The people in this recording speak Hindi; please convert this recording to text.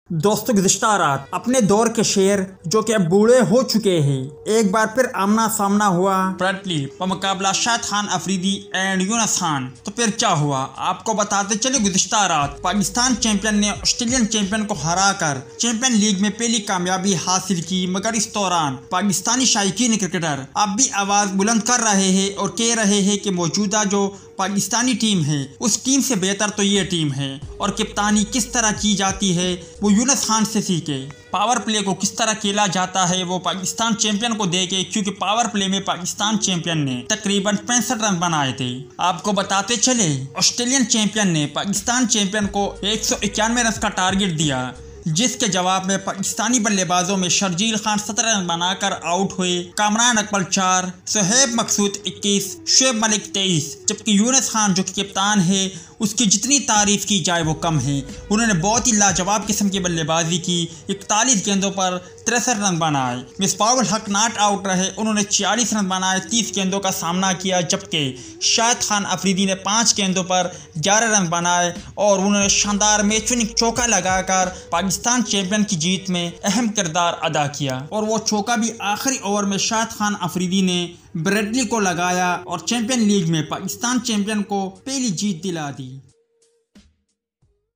दोस्तों गुज़िश्ता रात अपने दौर के शेर जो कि अब बूढ़े हो चुके हैं एक बार फिर आमना सामना हुआ ब्रेटली बमुकाबला शाहिद खान अफरीदी एंड यूनुस खान। तो फिर क्या हुआ आपको बताते चले। गुज़िश्ता रात पाकिस्तान चैंपियन ने ऑस्ट्रेलियन चैंपियन को हराकर चैंपियन लीग में पहली कामयाबी हासिल की, मगर इस दौरान पाकिस्तानी शायकीन क्रिकेटर अब भी आवाज़ बुलंद कर रहे हैं और कह रहे हैं कि मौजूदा जो पाकिस्तानी टीम है उस टीम से बेहतर तो ये टीम है और कप्तानी किस तरह की जाती है वो यूनुस खान से सीखे। पावर प्ले को किस तरह खेला जाता है वो पाकिस्तान चैंपियन को देखे, क्योंकि पावर प्ले में पाकिस्तान चैंपियन ने तकरीबन 65 रन बनाए थे। आपको बताते चले ऑस्ट्रेलियन चैंपियन ने पाकिस्तान चैंपियन को 191 रन का टारगेट दिया, जिसके जवाब में पाकिस्तानी बल्लेबाजों में शर्जील खान 17 रन बनाकर आउट हुए, कामरान अकबर 4, सुहेब मकसूद 21, शुएब मलिक 23, जबकि यूनुस खान जो कि कप्तान है उसकी जितनी तारीफ की जाए वो कम है। उन्होंने बहुत ही लाजवाब किस्म की बल्लेबाजी की, 41 गेंदों पर 63 रन बनाए। मिसबाहुल हक नॉट आउट रहे, उन्होंने 46 रन बनाए, 30 गेंदों का सामना किया, जबकि शाहिद खान अफरीदी ने 5 गेंदों पर 11 रन बनाए और उन्होंने शानदार मैच विनिंग चौका लगाकर पाकिस्तान चैंपियन की जीत में अहम किरदार अदा किया। और वो चौका भी आखिरी ओवर में शाहिद खान अफरीदी ने ब्रेटली को लगाया और चैंपियन लीग में पाकिस्तान चैंपियन को पहली जीत दिला दी।